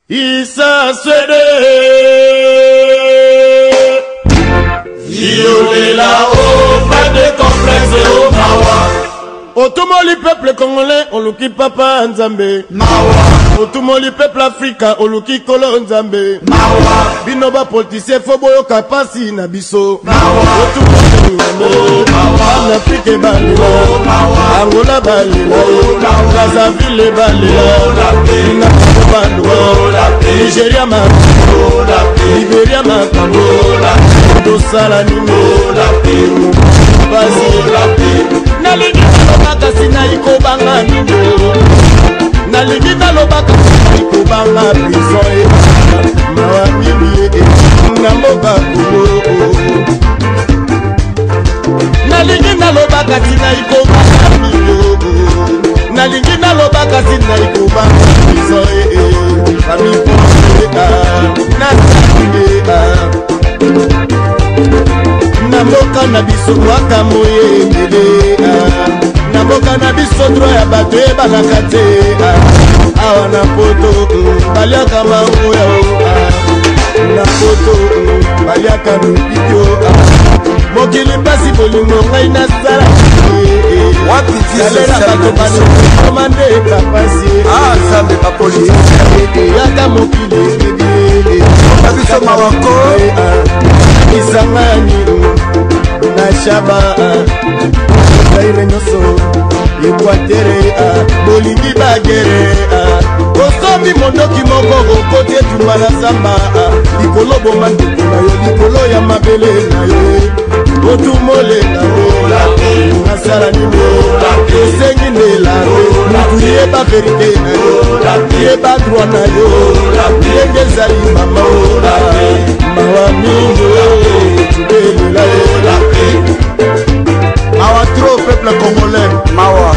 Isa Swede violer là-haut, pas de complexe au Mawa. Otumoli peuple congolais, oluki papa Nzambe Mawa. Otumoli peuple africain, oluki kolo Nzambe Mawa. Binoba politicien foboyo kapasi na biso Mawa. Otumoli Mawa. En Afrique balila Mawa. Angola balila Brazzaville balila Ninapo balwa Nigeria makambo Liberia makambo Dosala nimo Nalingi nalobaka sina ikobanga nino Nalingi nalobaka sina ikobanga prison Mawa mimi Namoka kubo Nalingi nalobaka sina ikobanga nino Nalingi nalobaka sina ikobanga prison Fami ponse Nasalingi Namoka na biso waka moye Namoka na biso droit ya bato ebaka te awa na poto baliaka mango ya na poto baliaka lupikyo mokili mpasi bolingo ngai nasala salela bato banokomande kapasi zambe bapolisi yaka mokili na biso mawako isangani na shaba Zaire nyoso Equatere Bolingi bagere Osomi mondoki moko Kote tumala zamba Likolo bomande kuna yo Likolo ya mabele na yo Otumole na yo Nasala nimo Sengi nela Mutu yeba verite na yo Yeba droit na yo Yenge zali mama Mawa minyo Tubele la yo Mawa trop peuple congolais Mawa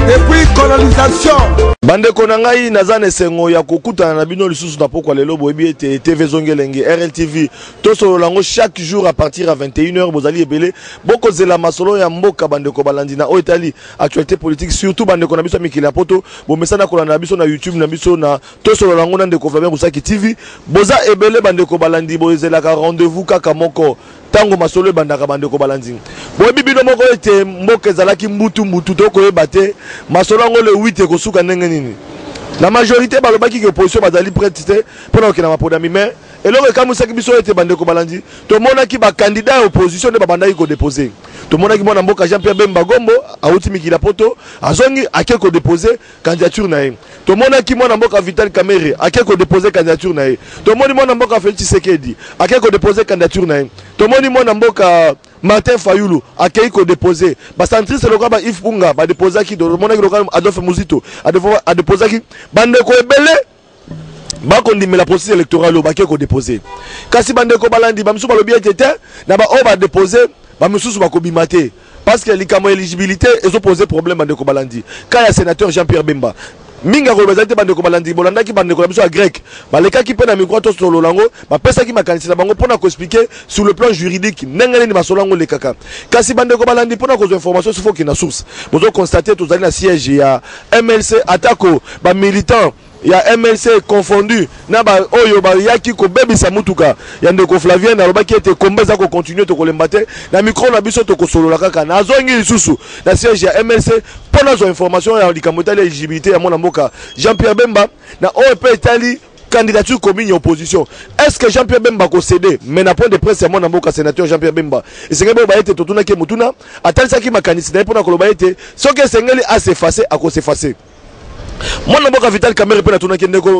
depuis colonisation bande konangai nazane sengo ya kokutana na bino lisusu na pokwa lelo boyebi ete TV Zongelenge RLTV tosolo lango chaque jour à partir à 21h bozali ebele boko zela masolo ya mboka bande ko balandi na Itali actualité politique surtout bande ko na biso mikila poto bo mesana ko na biso na YouTube na biso na tosolo lango na ndeko Fabien Busaki TV boza ebele bande ko balandi bozela ka rendez-vous kaka moko tango masolo bandaka bande ko balandi boyebi bino moko ete mboka ezalaki mbutu to ko ebate masolo ngo le 8 ko suka ndenge nini la majorité balobaki que opposition bazali prête pendant que na mapodami mais et là quand musaki biso ete bande ko balandi to mona ki ba candidat à opposition de babandaki ko déposer to mona ki mona mboka Jean-Pierre Bemba Gombo auti mikila poto azongi ake ko déposer candidature na ye to mona ki mona mboka Vital Kamerhe ake ko déposer candidature na ye to mona mboka Félix Tshisekedi ake ko déposer candidature na ye to mona mboka Martin Fayulu akei ko déposer ba centriste loka ba Yves Bunga ba déposer ki do mona ki loka Adolphe Muzito a déposer ki bande ko ebele ba kondimela processus électoral ba ke ko déposer kasi bande ko balandi ba msusu balobi ete na ba o ba déposer ba msusu ba ko bimate parce que likamo éligibilité ezo poser problème bande ko balandi ka ya sénateur Jean-Pierre Bemba minga ko bazate bande ko balandi bolanda ki bande ko la biso a grec baleka ki pe na micro to solo lango ba pesa ki makanisi na bango pona ko expliquer sur le plan juridique nengane ni basolango le kaka kasi bande ko balandi pona ko information sur faut ki na source bozo constater to zali na siège ya MLC atako ba militant ya MLC confondu na ba oyo ba yaki ko bebisa mutuka ya ndeko Flavien na lobaki ete kombeza ko continuer to kolembate na micro na biso to ko solola kaka na zongi lisusu na siège ya MLC pona zo information ya likamotali éligibilité ya mona mboka Jean-Pierre Bemba na OEP Italie candidature commune en opposition. Est-ce que Jean-Pierre Bemba ko cédé mais na point de presse ya mona mboka sénateur Jean-Pierre Bemba et c'est que ba ete totuna ke mutuna atalisa ki makanisi na pona ko loba ete soki sengeli a s'effacer a ko s'effacer. Moi, je Vital Kamerhe,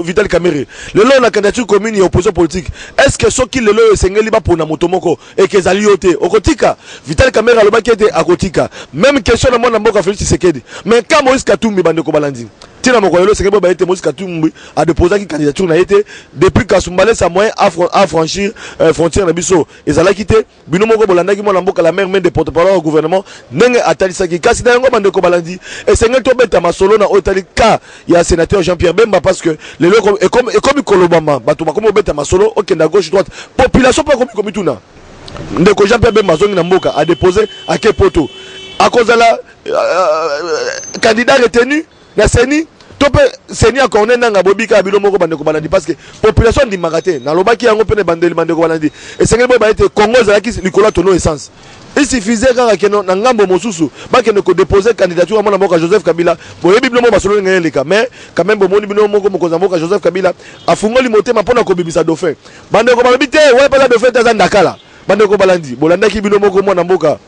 Vital Kamerhe. Le long la candidature commune et opposition politique. Est-ce que ceux qui le long sont libre pour na motomoko et que zalioté au Kotika Vital Kamerhe a le bac était à Kotika. Même question de moi na Félix Tshisekedi. Mais quand Moïse Katumbi bande ko balandi. Tina mokoyelo c'est que ba été Moïse Katumbi a déposé une candidature na été depuis Kasumbalé sa moyen à franchir frontière na biso. Ezala quitté bino moko bolanda ki mo na mboka la mère main de porte-parole au gouvernement nenge atalisa ki kasi na ngo bande ko balandi et c'est ngel to beta masolo na Itali ka il y a sénateur Jean-Pierre Bemba parce que les locaux et comme Kolobama bato comme beta masolo okenda gauche droite population pas comme tuna ndeko Jean-Pierre Bemba zongi na mboka a déposé à Kepoto à cause de la candidat retenu na seni Topé Seigneur Cornet nanga bobika bilo moko bande ko balandi parce que population di magate na lobaki yango pene bande ko balandi et sengel boy ba été Congo zalaki likola tono essence. Il suffisait que na ngambo mosusu ba que ne ko déposer candidature à mon mboka Joseph Kabila pour biblo mo basolo ngene ka mais quand même bomoni bino moko moko mboka Joseph Kabila afungoli motema pona ko bibisa dauphin bande ko balandi te ouais pas la dauphin tazandakala bande ko balandi bolanda ki bino moko mona mboka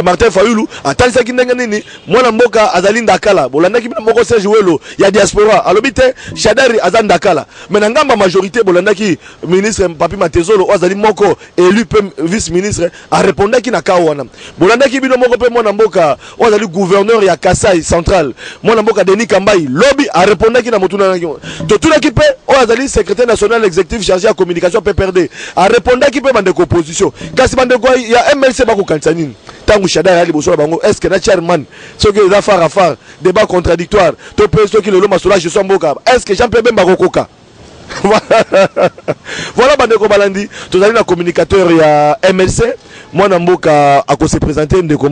Martin Fayulu atalisa kindanga nini mwana mboka azali ndakala bolanda ki moko Serge Welo ya diaspora alobite Shadari azanda kala mais na ngamba majorité bolanda ki ministre Papi Matezolo azali moko élu vice ministre a répondre ki na kawana bolanda ki bino moko pe mwana mboka azali gouverneur ya Kasai central mwana mboka Denis Kambai lobby a répondre ki na motuna na to tuna ki pe azali secrétaire national exécutif chargé à communication PPRD a répondre ki pe bande opposition kasi bande ko ya MLC ba ko kansanini tangu Shadari ali bosola bango est-ce que na chairman ce que les affaires à faire débat contradictoire to pe ce qui le masola je mboka est-ce que Jean-Pierre Bemba kokoka voilà bande ko balandi to zali na communicateur ya MLC mwana mboka ako se présenter ndeko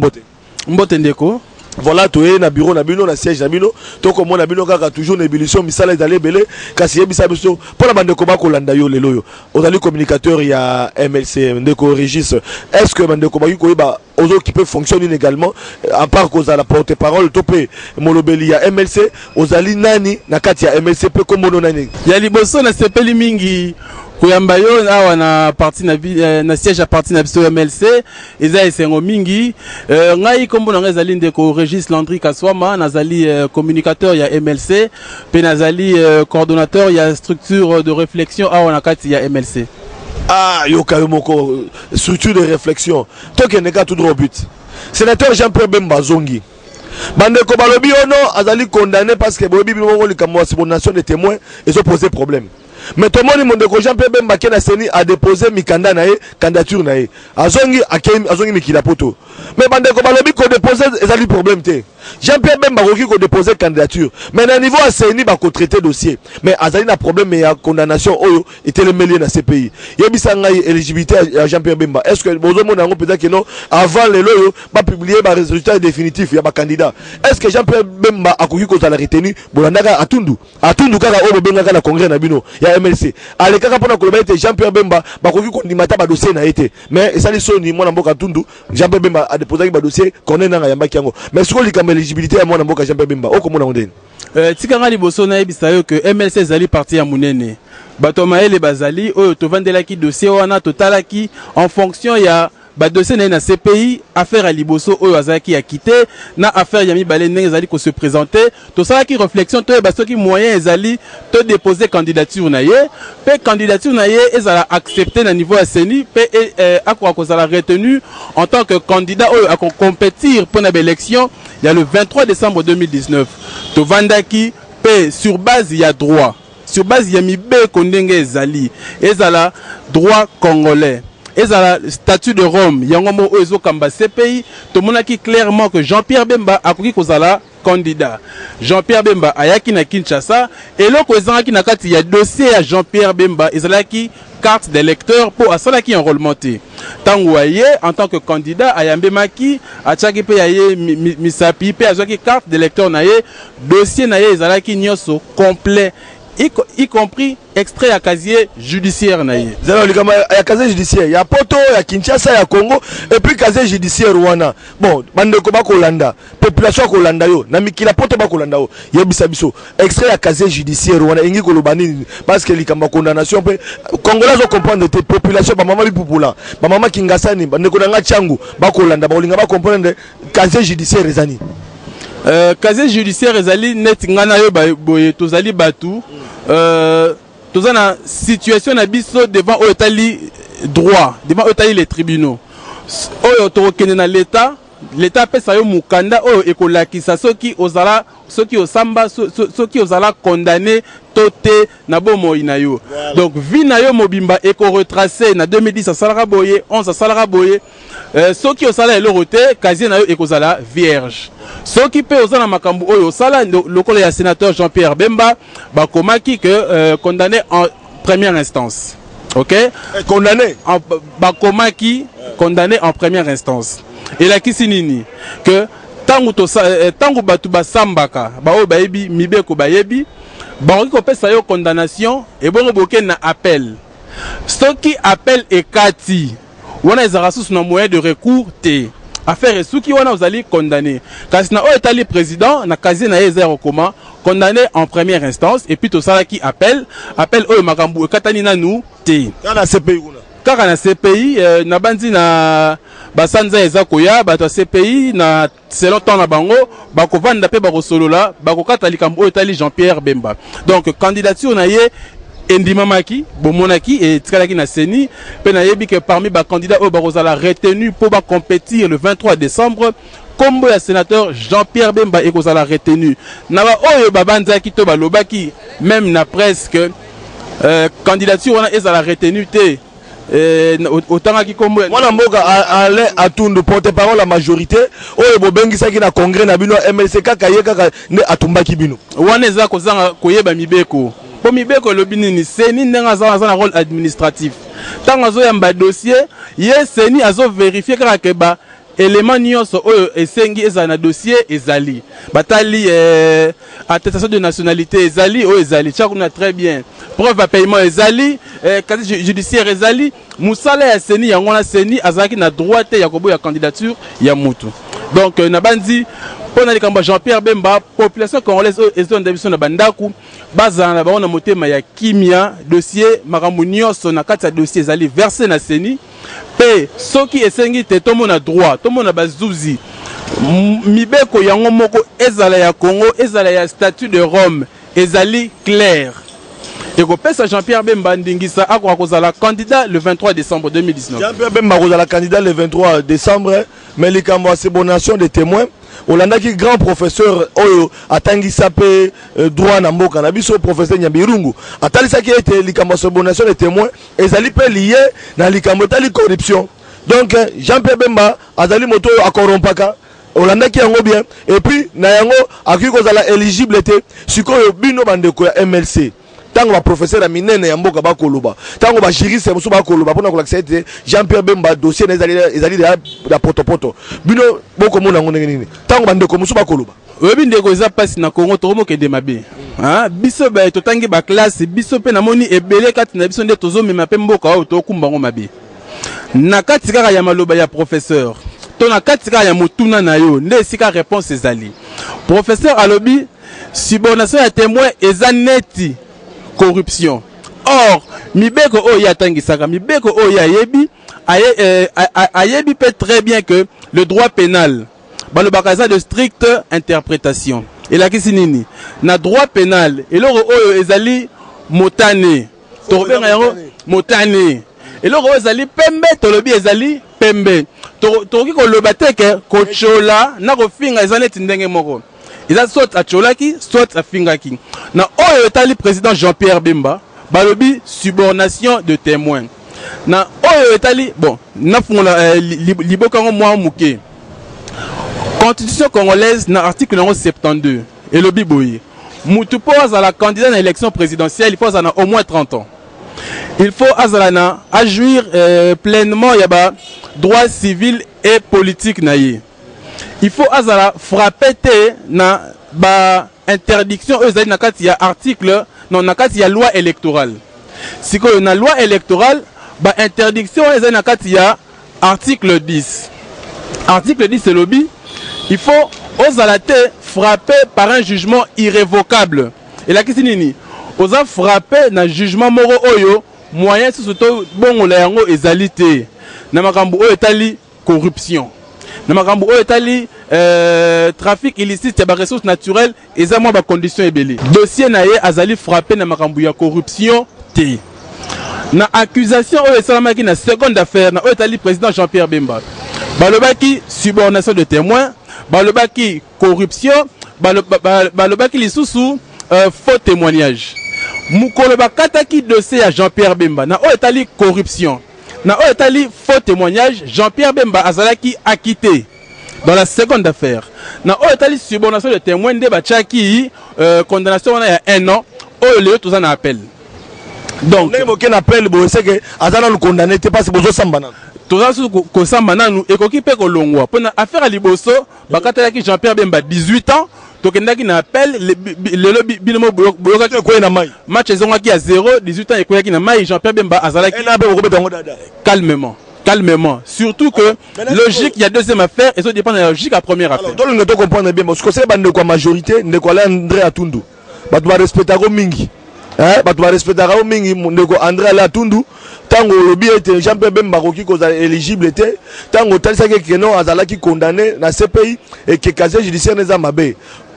mbote ndeko voilà tu es na bureau na bino na siège na bino to ko mona bino kaka toujours na ébullition misala ezali belé kasi yebisa biso pour la bande ko ba ko landa yo lelo yo ozali communicateur ya MLC ndeko Régis est-ce que bande ko ba ko ba aux autres qui peuvent fonctionner également à part cause à la porte-parole topé molobeli ya MLC ozali nani na kati ya MLC pe komono nani ya liboso na sepeli mingi kuyamba yo awa na parti na siège à parti na biso MLC eza esengo mingi ngai kombo na ngazali ndeko Régis Landry Kaswama nazali communicateur ya MLC pe nazali coordonnateur ya structure de réflexion awa na kati ya MLC. Ah, yoka moko structure de réflexion. Toi qui n'est qu'à tout droit au but. Sénateur Jean-Pierre Bemba Zongi. Bande ko balobi ono azali condamné parce que bobi bilongo likamwa nation de témoins et ont posé problème. Mais tout le monde monde ko Jean-Pierre Bemba Kena Seni a déposé mikanda na ye candidature na ye. Azongi mikila poto. Mais bande ko balobi ko déposer ezali problème té. Jean-Pierre Bemba ko déposer candidature. Mais na niveau Seni ba ko traiter dossier. Mais azali na problème mais ya condamnation oyo était le mêlé na ces pays. Yebisa ngai éligibilité à Jean-Pierre Bemba. Est-ce que bozo mon ngo peut-être que non avant les loyo ba publier ba résultat définitif ya ba candidat. Est-ce que Jean-Pierre Bemba a ko la retenu bolandaka atundu kaka obo benga na congrès na bino ya MLC. Ale kaka pona ko lobete Jean-Pierre Bemba ba ko ndimata ba dossier na été. Mais ça li soni mwana mboka tundu Jean-Pierre Bemba a déposé ba dossier connaît na yamba kiango. Mais siko likamba éligibilité ya mwana mboka Jean-Pierre Bemba okomona ondeni. Tikanga liboso na yebisa yo que MLC zali parti ya munene. Bato maele bazali oyo to vandelaki dossier wana totalaki en fonction ya ba dossier na CPI affaire à liboso oyo azaki ya quitté na affaire ya mibale ndenge ezali ko se présenter to sala ki réflexion to ba soki moyen ezali to déposer candidature na ye pe candidature na ye ezala accepté na niveau ya CENI pe akwa ko sala retenu en tant que candidat oyo a compétir pour na élection il y a le 23 décembre 2019 to vandaki pe sur base ya droit sur base ya mibe kondenge ezala droit congolais. Et à la statut de Rome, yangomo oezo kamba CPI, tout le monde a clairement que Jean-Pierre Bemba a pris kozala candidat. Jean-Pierre Bemba a yaki na Kinshasa et là kozanga ki na kati ya dossier à Jean-Pierre Bemba ezala ki carte d'électeur pour asala ki enrôlement té. Tanguaye en tant que candidat a yambe maki a tchaki pe yaye misapi pe azaki carte d'électeur na ye dossier na ye ezala ki nyoso complet y compris extrait à casier judiciaire naïe. Zalo likama ya casier judiciaire ya poto ya Kinshasa ya Congo et puis casier judiciaire wana. Bon, bande ko ba ko landa, population ko landa yo, na mikila poto ba ko landa yo. Yebisa biso extrait à casier judiciaire wana ingi ko lobani parce que likama condamnation pe Congolais zo comprendre te population ba mama bipupula, ba mama Kingasani bande ko nga changu ba ko landa ba linga ba comprendre casier judiciaire ezani. Casier judiciaire ezali net ngana yo boye tozali batu tozana situation na biso devant otali droit devant otali les tribunaux oyo tokende na l'état pesa yo mukanda oyo ekolakisa soki ozala soki osamba soki ozala condamné toté na bomoi na yo. Donc vi na yo mobimba eko retracé na 2010 asalaka boye 11 asalaka boye soki osala eloko te casier na yo ekozala vierge. Soki pe ozala makambu oyo osala lokolo ya sénateur Jean-Pierre Bemba bakomaki que condamné en première instance. OK? Condamné en bakomaki condamné en première instance. Et la kisinini que tango batu basambaka bao bayebi mibeko bayebi bakoki kopesa yo condamnation et bongo boke na appel soki appel ekati wana ezaka susu na moyen de recours te affaire soki wana ozali condamné kasi na oyo etali président na casier na ye eza comment condamné en première instance et puis tosalaki appel oyo makambo ekatani nanu te kaka na CPI na bandi na basanza eza koya bato CPI na selon temps na bango bakovanda pe bakosolola bakokata likambo oyo etali Jean-Pierre Bemba donc candidature na ye endimamaki bomonaki et tikalaki na seni pe na yebi que parmi ba candidats oyo bakozala retenu pour ba compétir le 23 décembre kombo ya sénateur Jean-Pierre Bemba ekozala retenu na ba oyo babanzaki to balobaki même na presque candidature wana ezala retenu te autant qui comme moi mboka allait à tundu porte-parole la majorité oyo bobengisaki na congrès na bino MLC kaka ye kaka ne atumbaki bino wana eza kozanga koyeba mibeko po mibeko lobini ni seni ndenga za na rôle administratif tango zo yamba dossier ye seni azo vérifier kaka ke ba élément nyonso oyo esengi eza na dossier ezali batali attestation de nationalité ezali oyo ezali chakuna très bien preuve à paiement ezali casier judiciaire ezali musala ya seni yango na seni azaki na droit te ya koboya candidature ya mutu donc na bandi pona likambo Jean-Pierre Bemba population congolaise ezo ndabiso na bandaku bazana na baona motema ya kimia dossier makambo nyonso na kati ya dossier ezali versé na seni pe soki esengi te tomona droit tomona bazuzi mibeko yango moko ezala ya Congo ezala ya statut de Rome ezali clair et kopesa Jean-Pierre Bemba ndingisa akwa kozala candidat le 23 décembre 2019 Jean-Pierre Bemba kozala candidat le 23 décembre mais likambo a sebonation de témoins Olandaki grand professeur oyo atangisa pe droit na mboka na biso professeur Nyambirungu atalisaki ete likambo sebonation de témoins ezali pe lié na likambo tali corruption donc Jean-Pierre Bemba azali moto akorompaka olandaki yango bien et puis na yango akiki kozala éligible te sikoyo bino bandeko ya MLC tango ba professeur minene ya mboka bakoloba tango ba juriste musu bakoloba pona kolakisa ete Jean-Pierre Bemba dossier na ezali da poto bino boko mona ngo nini tango bandeko musu bakoloba oyebi ndeko eza pasi na Congo tokomoke de mabe biso ba totangi ba classe biso pe na moni ebele kati na biso nde tozomema pe mboka oyo tokumba ngo mabe na kati kaka ya maloba ya professeur to na kati kaka ya motuna na yo nde esika réponse ezali professeur alobi subordination ya témoin eza neti corruption. Or, mibeko oyo atangisaka, mibeko oyo ayebi peut très bien que le droit pénal, balobaka de stricte interprétation. Et la kisi nini, na droit pénal, et loro oyo ezali motane, torbenga yango motane. Et loro oyo ezali pembe, tolobi ezali pembe. Toroki ko lobateke ko chola na ko finga ezaneti ndenge moko. Ils ont soit à Tcholaki, soit à Fingaki. Na oyo etali président Jean-Pierre Bemba, balobi subordination de témoins. Na oyo etali, bon, na fongola libokango mwa muke. Constitution congolaise na article 72 et le biboye. Mutu po azala candidat na élection présidentielle, il faut azala au moins 30 ans. Il faut azala jouir pleinement yaba droit civil et politique na ye. Il faut azala frapper na ba interdiction ezali na kati ya article non na kati ya loi électorale. Siko na loi électorale ba interdiction ezali na kati ya article 10. Article 10 c'est lobby. Il faut ozala te frapper par un jugement irrévocable. Et la kisi nini oza frapper na jugement moro oyo moyen surtout bongola yango ezali te. Na makambo oyo etali corruption. Na makambo oyo etali trafic illicite ya ba ressources naturelles eza mwa ba conditions ebele. Dossier na ye azali frappé na makambo ya corruption te. Na accusation oyo esalamaki na seconde affaire na oyo etali président Jean-Pierre Bemba. Balobaki subordination de témoins, balobaki corruption, balobaki lisusu faux témoignage. Mukolo bakataki dossier ya Jean-Pierre Bemba na oyo etali corruption. Na oyo etali faux témoignage, Jean-Pierre Bemba azalaki acquitté dans la seconde affaire. Na oyo etali subordination de témoin nde bachaki condamnation wana ya 1 an oyo leo toza na appel. Donc aucun appel bo c'est que azana le condamné te parce bozo sambana. toza su kosamba nanu ekoki pe kolongwa pona affaire liboso bakatalaki Jean-Pierre Bemba 18 ans tokendaki na appel lelo binomo boyokaki ko na mai match ezongaki à 0 18 ans ekoyaki na mai Jean-Pierre Bemba azalaki na be ko betango dada calmement surtout que logique il y a deuxième affaire et ça dépend de la logique à première affaire. Alors donc nous comprendre bien parce que c'est bande quoi majorité ndeko André Atundu batu ba respectako mingi batu ba respectako mingi ndeko André Atundu tango lobi était Jean-Pierre Bemba koki ko éligible était tango talisaki keno azalaki condamné na CPI et que casier judiciaire neza mabe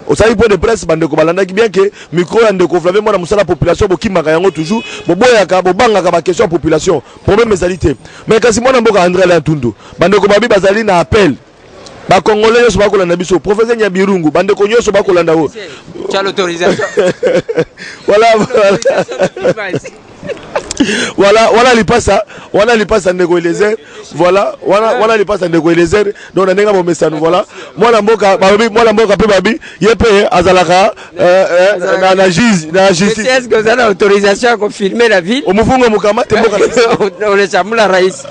au sali point de presse bande ko balanda ki bien que micro ya ndeko Flavien moi na musala population boki maka yango toujours boboyaka bobangaka ba question population problème ezalité mais kasi moi na mboka André Atundu bande ko babi bazali na appel ba congolais nyonso bakolanda biso professeur Nyabirungu bande ko nyonso bakolanda o tu as l'autorisation voilà voilà les passe ndeko Eliezer voilà les passe ndeko Eliezer donc ndenge mo message voilà moi la mboka pe babi yepe azalaka na justice est-ce que vous avez l'autorisation à confirmer la ville au mufunga mukamate mboka on le chamula rais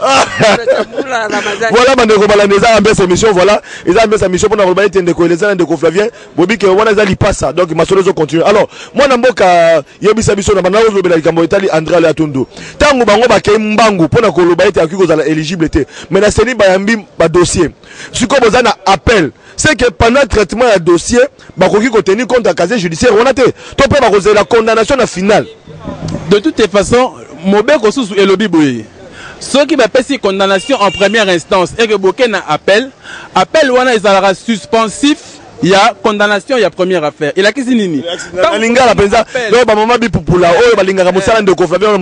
voilà bandeko balandeza ambe sa mission voilà ils ambe sa mission pour na robait ndeko Eliezer ndeko Flavien bobi ke wana za lipasa donc masolo zo continue alors moi na mboka yebisa biso na banazo lobela likambo etali André Atundu tango bango bakei mbangu pona koloba ete akiko za éligible té mais na seni bayambi ba dossier siko boza na appel c'est que pendant traitement ya dossier bakoki ko tenir compte à casier judiciaire on a té to pe bakoze la condamnation na finale de toutes façons mobeko susu elobi boye ceux qui bapesi condamnation en première instance et que boké na appel wana ezalaka suspensif. Il y a condamnation, il y a première affaire. Il a qu'est-ce nini? Lingala penza, donc ba mama bi pupula, oh ba lingala musala ndeko Flavien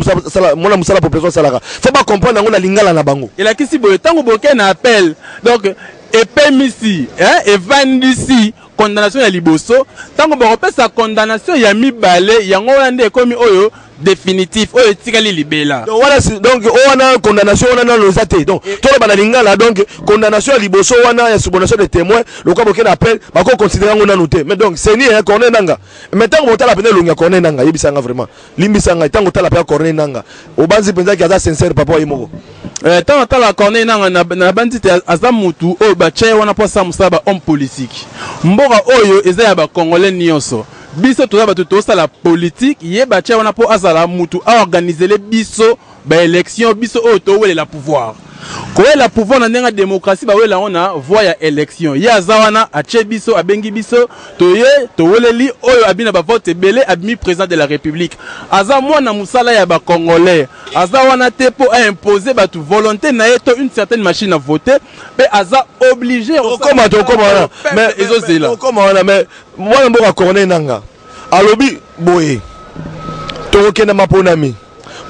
mona musala population salaka. Faut pas comprendre ngo na lingala na bango. Il a qu'est-ce boye tango boké na appel. Donc epemisi, et vandisi condamnation ya liboso, tango ba repesa sa condamnation ya mibale, yango ande komi oyo définitif oyo tikali libela. Donc voilà donc on a condamnation on a lozate. Donc to ba lingala donc condamnation ya liboso wana ya subordination de témoins, le quoi boké na appel, ba ko considérer ngo na noté. Mais donc c'est ni hein corner nanga. Mais tango botala pene longa corner nanga, yebisanga vraiment. Limbisanga tango tala pa corner nanga. Obanzi penza ki aza sincère papa yimoko. Tant la corner nanga na bandite azamutu o ba che wana po sa musaba homme politique. Mboka oyo eza ya ba congolais nyonso. Biso toza ba tosa la politique yeba che wana po azala mutu a organiser les biso ba élection biso o to wele la pouvoir. Ko la pouvoir na ndenga démocratie ba wela ona voix ya élection. Ya zawana a che biso abengi biso toye to weleli oyo abina ba vote belé abimi président de la République. Aza mwana musala ya ba congolais. Aza wana te po a imposer ba tu volonté na yeto une certaine machine à voter mais aza obligé comment mais ils osent là. Comment mais moi mboka corner nanga. Alobi boye. Tokena maponami.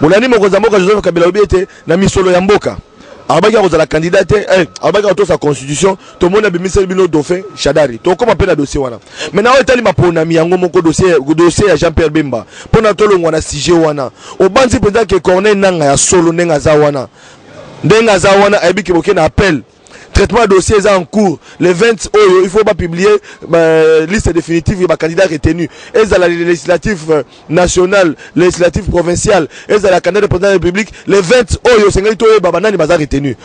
Molani mokoza mboka Joseph Kabila obiete na misolo ya mboka. Abaki ko la candidate abaki ko sa constitution to mona bimisel bino dauphin Shadari. To koma pe na dossier wana. Maintenant etali maponami yango moko dossier ya Jean-Pierre Bemba. Pona tolongwa na sujet wana. Obanzi penza ke corner nanga ya solo nenga za wana. Ndenga za wana abiki boke na appel. Traitement de dossier est en cours. Les 20 il faut pas publier liste définitive et candidat retenu. Et à la législative nationale, législative provinciale, et à la candidat de président de la République, les 20 c'est babanani bazar retenu.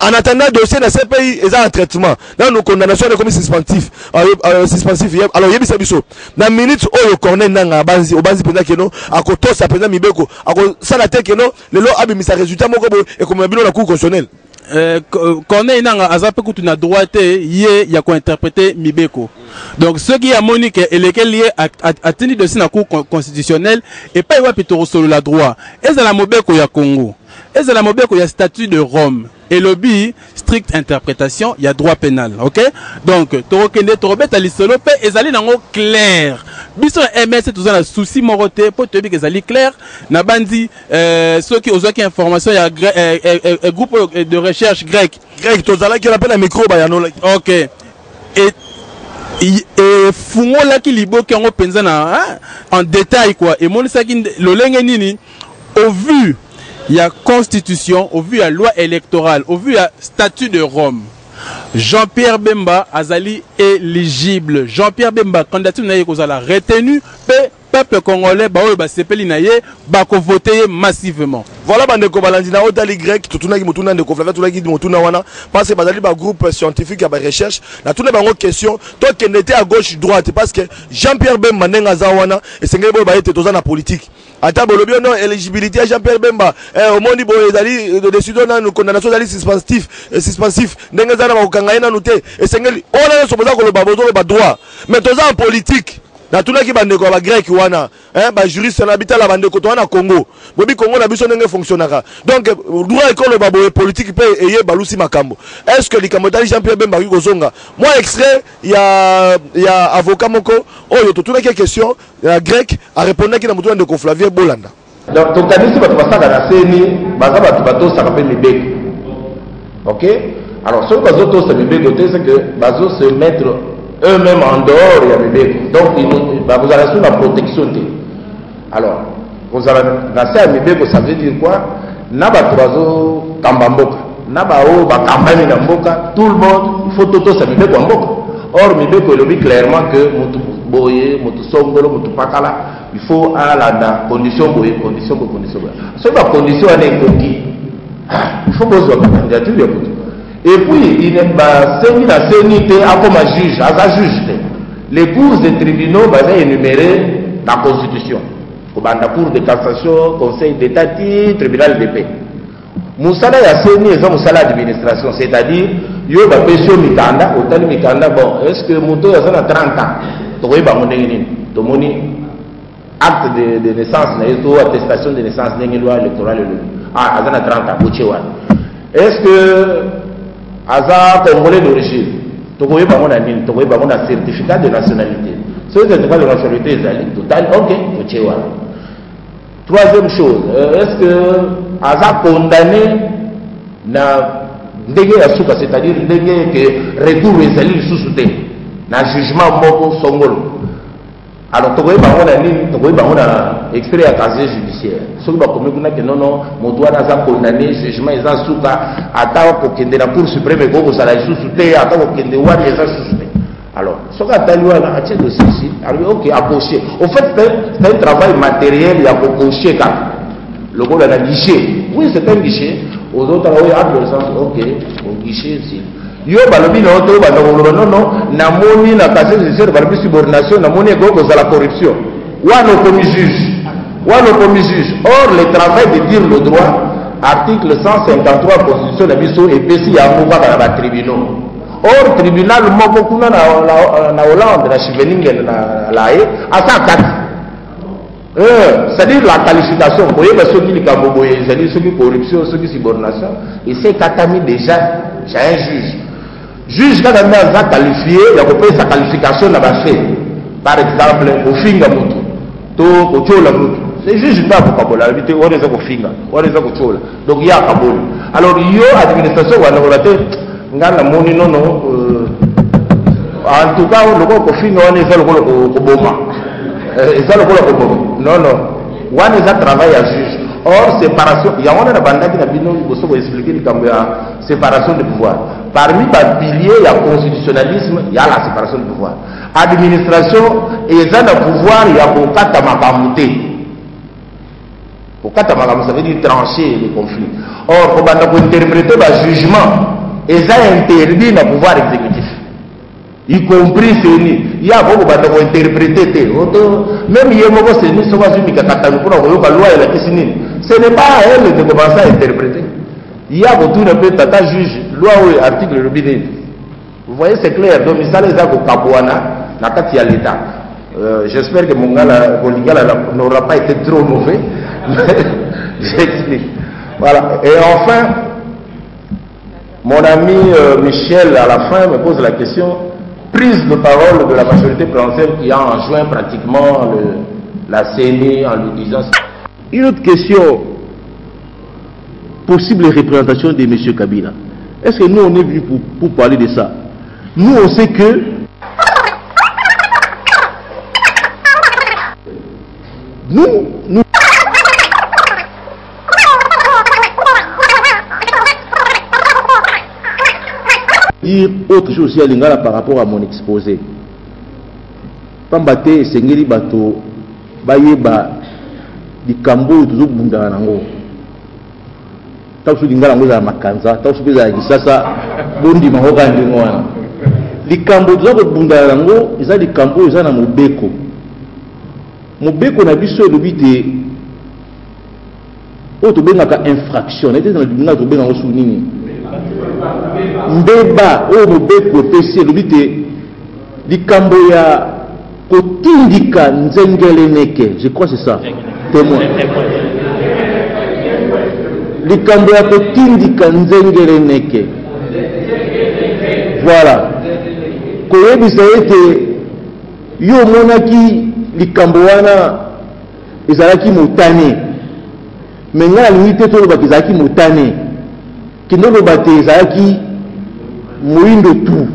En attendant le dossier dans ces pays est en traitement. Là nos condamnations sont comme suspensif. Alors yebisa biso. Na minute oyo corner nanga banzi obanzi penda keno akoto sa penda mibeko ako sala te keno lelo abimisa résultat moko et comme bino la cour constitutionnelle. Corneille nanga azape kutu na droite ye ya ko interpréter mibeko. Donc ce qui a Monique et lesquels lié a tenu dossier na cour constitutionnelle et pas wa pitoro solo la droit. Et la mobeko ya Congo. Et la mobeko ya statut de Rome. Et lobby stricte interprétation, il y a droit pénal, OK? Donc torokende torobet ali solo pe ezali nango clair. Biso MS tout ça souci moroté pour te dire que ezali clair na bandi ceux qui osaki information il y a groupe de recherche grec tozala qui appelle un micro bayano. OK. Et fungola ki liboki ngo penza na en détail quoi et mon saki lolenge nini au vu il y a constitution, au vu la loi électorale, au vu la statut de Rome. Jean-Pierre Bemba azali éligible. Jean-Pierre Bemba candidature na ye kozala retenu pe peuple congolais ba oyo ba sepeli na ye ba ko voter massivement. Voilà bandeko balandi na otali grec tutuna ki mutuna ndeko Flavia tutuna ki mutuna wana parce que bazali ba groupe scientifique ya ba recherche na tuna bango question to kendete à gauche droite parce que Jean-Pierre Bemba nenga za wana esengeli bo ba ete toza na politique. Ata bolobi non éligibilité à Jean-Pierre Bemba au monde bo ezali de décision na condamnation ezali suspensif ndenga za na ba kokanga ina nute esengeli ona so boza ko loba bozo ba droit mais toza en politique. Na tuna ki bandeko ba grec wana ba juriste na bitala bandeko to wana Congo bobi Congo na biso ndenge fonctionnera donc droit école ba boye politique pe eye balusi makambo est-ce que likamotali Jean-Pierre Bemba ki kozonga moi extrait ya avocat moko oyo to tuna ki question ya grec a répondre ki na mutu ndeko Flavia Bolanda donc to kanisi ba basaka na seni baza bato saka pe mibeko. OK, alors ce bazo to sa mibeko c'est que bazo se mettre eux-mêmes en dehors, il y a bébé. Donc, vous allez sur la protection. Alors, vous allez à bébé, ça veut dire quoi? Naba troiseau, Kambamboka. Naba o, Bakambani Namboka. Tout le monde, il faut tout ça, bébé Kwamboka. Or, bébé, il dit clairement que Moutou Boye, Moutou Songolo, Moutou Pakala, il faut à la condition Boye, condition. C'est la condition à l'économie. Il faut que vous ayez une candidature. Et puis, il n'est pas séni la sénité à comme juge, à juge. Les cours des tribunaux sont énumérés dans la Constitution. Comme la Cour de cassation, Conseil d'État, Tribunal de paix. Moussala ya séni et Moussala d'administration, c'est-à-dire, il y a une pétition Mikanda, autant Mikanda, bon, est-ce que Mouto a 30 ans? Tu vois, tu as acte de naissance, attestation de naissance, loi électorale, ah, il a 30 ans, est-ce que Aza congolais d'origine, tu vois un certificat de nationalité. Ce certificat de nationalité est total, ok, tu vois. Troisième chose, est-ce que Aza condamné na ndenge ya souka, c'est-à-dire ndenge que recours est allé sous-souté, na jugement moko songolo. Alors, tu vois un extrait à casier judiciaire. Ce qui va que non, mon doigt n'a condamné, jugement, ils ont souka, attends qu'il y ait la Cour suprême et que ça aille sous-souté, attends qu'il y ait des ouanes, ils ont sous-souté. Alors, ce qui a été à titre de ceci, ok, à cocher. Au fait, c'est un travail matériel, il y a pour cocher quand le gars a un guichet. Oui, c'est un guichet. Aux autres, il y a un sens, ok, au guichet, si. Yo balobi na oto non na moni na casier judiciaire balobi subordination na moni ego za la corruption wano comme juge or le travail de dire le droit article 153 constitution de biso et PC ya mova na ba tribunaux or tribunal moko kuna na Hollande na Chiveningen na lae asa kat c'est-à-dire la qualification boye ba soki likambo boye c'est-à-dire soki corruption soki subordination et c'est katami déjà j'ai un juge quand on a qualifié, il y a sa qualification dans la fait. Par exemple, au finga mutu, au chola mutu. C'est juste là pour Kabola. On est au finga, on est au chola. Donc il y a Kabola. Alors il y a administration où on a été, ngana moni non. En tout cas, le gars au finga on est au boma. Non. On est à travailler à juge. Or, séparation, il y a un banda qui a bien expliqué la séparation de pouvoir. Parmi les piliers, il y a le constitutionnalisme, il y a la séparation de pouvoir. Administration, et il y a le pouvoir, il y a le katamakamouté. Le katamakamouté, ça veut dire trancher les conflits. Or, pour interpréter le jugement, il y a interdit le pouvoir exécutif. Y compris Séni, il y a beaucoup d'interpréter. Même il y a beaucoup de Séni, ce n'est pas à elle de commencer à interpréter. Il y a beaucoup de tata juge, loi ou article de Binet. Vous voyez, c'est clair. Donc, ça les a au Kabouana, la Katia l'État. J'espère que mon gars n'aura pas été trop mauvais. J'explique. Voilà. Et enfin, mon ami Michel, à la fin, me pose la question. Prise de parole de la majorité présidentielle qui a enjoint pratiquement la CENI en lui disant. Une autre question, possible représentation de M. Kabila. Est-ce que nous on est venus pour parler de ça? Nous on sait que nous dire autre chose aussi à Lingala par rapport à mon exposé. Pambate Sengeli Bato Bayeba di Kambo toujours bunda nango. Tausu Lingala ngoza makanza, tausu peza kisasa bondi mahoga ndingo wana. Di Kambo toujours bunda nango, eza di Kambo eza na mobeko. Mobeko na biso elobite o to bengaka infraction, ete na dinga to benga osu nini. Mbeba o mobeko pesi elobite di Kambo ya kotindika nzengele neke, je crois c'est ça. Témoin. Likambo ya kotindika nzengele neke. Voilà. Koyebisa ete yo monaki likambo wana ezalaki motane. Menga limite to loba ezalaki motane. Kino loba te ezalaki moindo tu.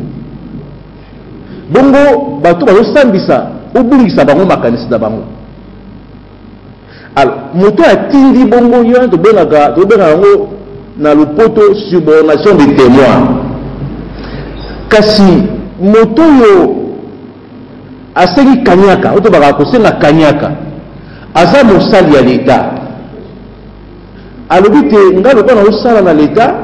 Bongo bato bazo sambisa obungisa bango makanisi na bango. Alors moto atindi bongo yo to benga ngo na lopoto subordination de témoin. Kasi moto yo asengi kanyaka oto baka kosenga kanyaka aza mosali ya leta. Alobi te ngalo kana osala na leta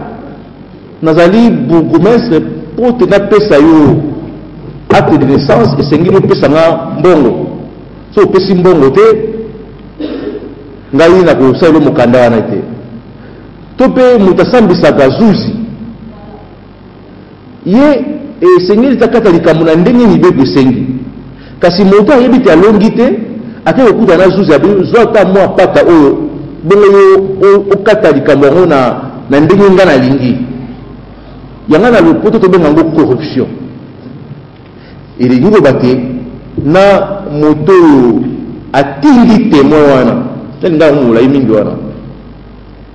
nazali bourgmestre po te na pesa yo acte de naissance et sengilo pesa nga mbongo so pesi mbongo te ngai na ko sala mukanda wana te to pe mutasambisaka zuzi ye e sengili takata likamuna ndenge ni bebe sengi kasi moto ayebi te alongi te ake okuta na zuzi abi zota mwa pata oyo bongo yo okata likambo na ndenge nga na lingi yanga na lopoto to benga ngo corruption. Il est nouveau bâti na moto atindi témoin wana tenda ngula imingi wana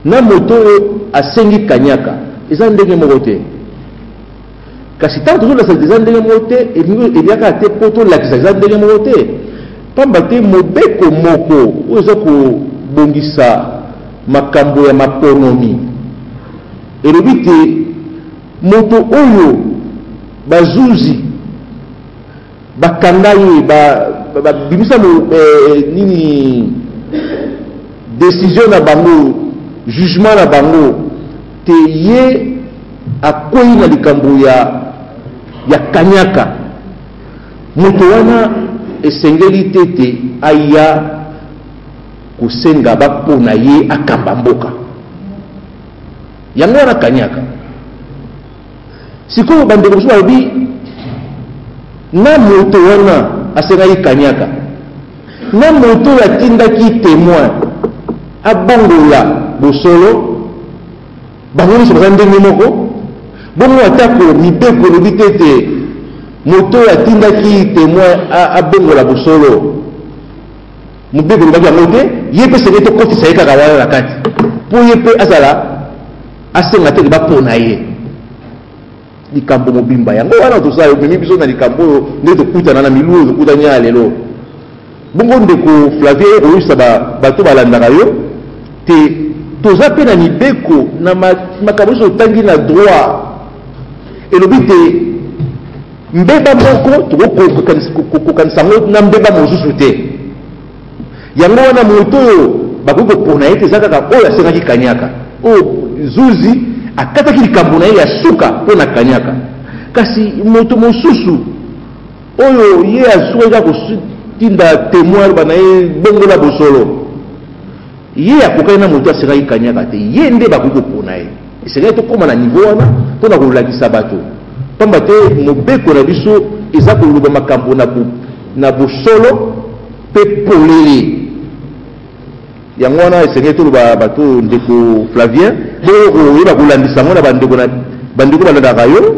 na moto asengi kanyaka eza ndenge moko te kasi tanto zo la eza ndenge moko te ebiaka te poto lakisa eza ndenge moko te pamba te mobeko moko ozo ko bongisa makambo ya maponomi elobi te moto oyo bazuzi bakandaye bimisa nini décision na bango jugement na bango te ye akoyi na likambo ya kanyaka moto wana esengeli tete aya kosenga bapona ye akamba mboka yango wana kanyaka sikoyo bandeko mosusu balobi na moto wana asengaki kanyaka na moto atindaki témoin abongola bosolo bango nyonso baza ndenge moko bongo atako mibeko elobi tete moto atindaki témoin abongola bosolo mobeko elobaki yango te ye mpe senge tokotisa ye kaka wana na kati mpo ye mpe azala asenga teke bapona ye likambo mobimba yango wana tosala omemi biso na likambo oyo nde tokutana na milu oyo tokutani ya lelo bongo ndeko Flavien oyebisa bato balandaka yo te toza mpe na mibeko na makambo nyonso otangi na droit elobi te mbeba moko tokokokanisa yango na mbeba mosusu te yango wana moto oyo bakoki kopona ye te eza kaka oyo asengaki kanyaka oyo zuzi akataki likambo na ye ya suka mpo na kanyaka kasi moto mosusu oyo ye azuka eza kotinda témoin aloba na ye bongola bosolo ye akokani na moto asengaki kanyaka te ye nde bakoki kopona ye esengeli tokóma na niveau wana mpona kolakisa bato pamba te mobeko na biso eza koloba makambo na bosolo mpe polele yango wana esengeli toloba bato ndeko Flavien boyeba kolandisa yango na bandeko balandaka yo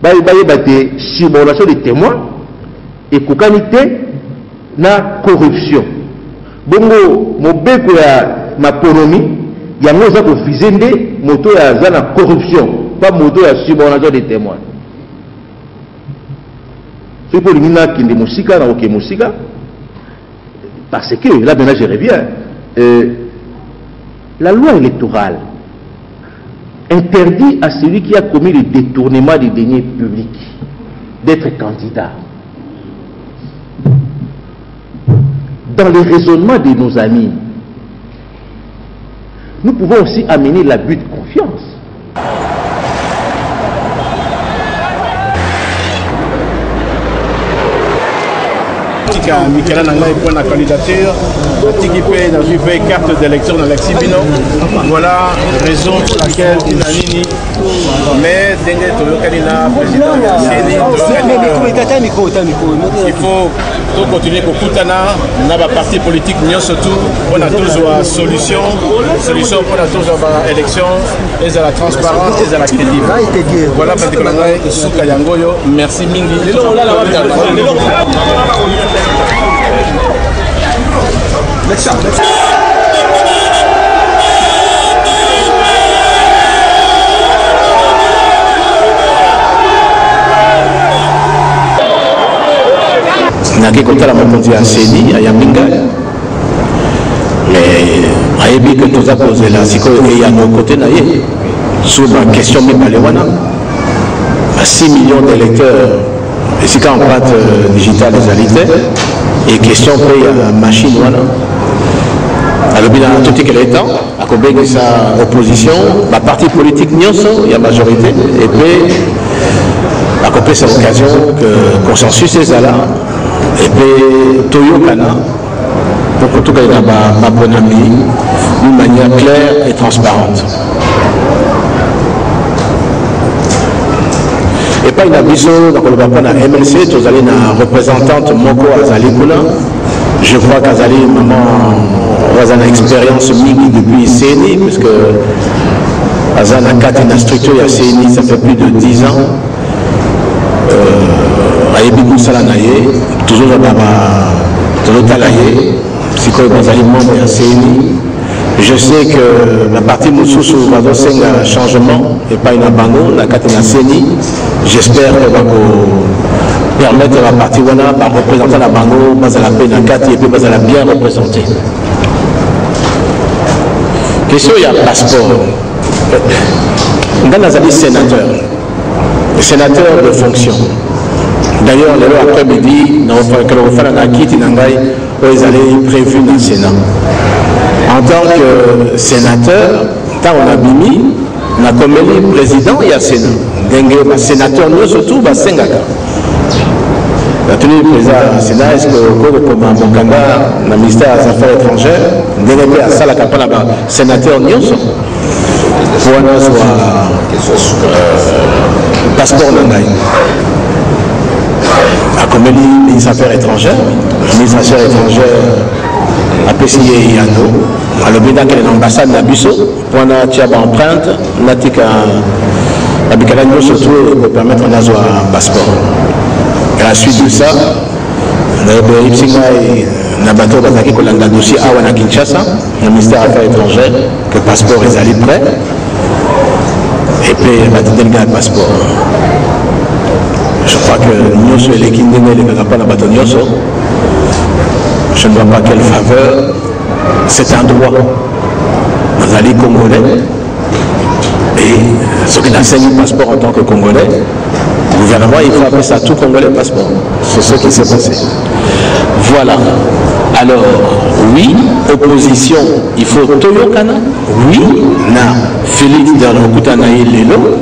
bayeba te subordination de témoin ekokani te na corruption bongo mobeko ya maponomi yango eza kovize nde moto oyo aza na corruption pa moto oyo ya subordination de témoin soki mpo olingi nakende mosika na oke mosika parce que là maintenant je reviens la loi électorale interdit à celui qui a commis le détournement des deniers publics d'être candidat. Dans les raisonnements de nos amis, nous pouvons aussi amener l'abus de confiance. Mikela Nanga pour la candidature, Tikipé dans une carte d'élection dans l'Axibino. Voilà la raison pour laquelle Dinanini, mais Dengue Tolokanina, président de il faut continuer pour Koutana, on a un parti politique, nous surtout, on a toujours une solution pour la toujours élection, et à la transparence, et à la crédibilité. Voilà, Souka Yangoyo, merci Mingi. Naki kotala mokonzi ya Seni ya Minga, mais ayebi que toza posé la sikoyo ya no côté na ye sur la question mibalewana 6 millions d'électeurs et si quand empreinte digitale des alités et question paye à machine wana alobi na tout que l'état a combien sa opposition ma parti politique nyonso ya majorité et puis a coupé cette occasion que consensus est là et puis Toyokana pour que tout cas ma bonne amie d'une manière claire et transparente. Et pas une abisso dans le bapana MLC, tu allez na représentante Moko Azali Kuna. Je crois qu'Azali maman a une expérience mini depuis CNI puisque Azali a 4 une structure à CNI, ça fait plus de 10 ans. Ayebi Salanaye, toujours dans Talaye, si quoi Azali membre à CNI. Je sais que la partie Moussoussou va faire un changement et pas une abandon, la Katena CNI. J'espère qu'elle va permettre à la partie Wana par représenter la Bango, Bazala Pena 4 et puis Bazala bien représenté. Question, il y a un passeport. Dans les sénateurs, sénateur de fonction. D'ailleurs, le après-midi, dans le Akiti Nangai, ils allaient prévu dans le Sénat. En tant que sénateur, quand on a bimi, on a comme président, il y a Sénat. Le sénateur, nous surtout, va Sengaka. La tenue du président du Sénat, est-ce que comme un Bokanga, le ministère des Affaires étrangères, délégué à ça, la campagne, sénateur, nous sommes. Pour un passeport Nangai. Comme le ministre des Affaires étrangères, le ministre des Affaires étrangères a PCI Yano, à l'obéda que l'ambassade Nabiso, pour un tiers empreinte, Natika Abikalanyo surtout pour permettre un passeport. À la suite de ça, le bateau Bataki Kolanda dossier à Kinshasa, le ministère des Affaires étrangères, que le passeport est allé prêt, et puis il va donner le passeport. Je crois que nous sommes les Kindéné, les Gagapana Batonioso. Je ne vois pas quelle faveur c'est un droit. Nous allons Congolais et ceux qui n'enseignent le passeport en tant que Congolais, le gouvernement il faut appeler ça tout Congolais passeport. C'est ce qui s'est passé. Voilà. Alors, oui, opposition, il faut Toyokana. Oui, na Félix Dernokoutanaï Lelo.